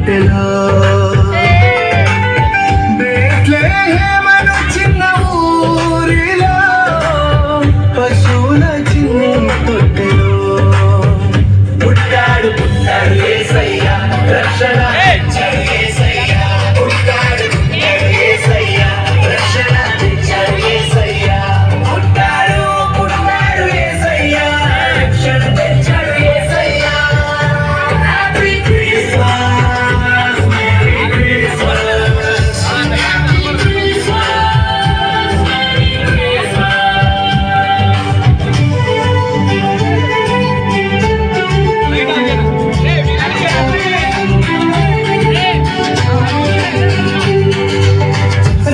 పుట్టెలో బెత్లెహేమను చిన్న ఊరిలో పశువుల చిన్ని తొట్టెలో పుట్టాడు పుట్టాడు యేసయ్య రక్షణ తెచ్చాడు యేసయ్య పుట్టాడు పుట్టాడు యేసయ్య రక్షణ తెచ్చాడు యేసయ్య పుట్టాడు పుట్టాడు యేసయ్య రక్షణ తెచ్చాడు Yesayya happy Christmas merry Christmas happy Christmas merry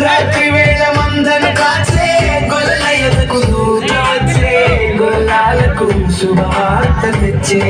రాత్రి వేళ మందను కాచే గొల్ల ఎదకు దూత వచ్చే గొల్లాలకు శుభవార్త తెచ్చే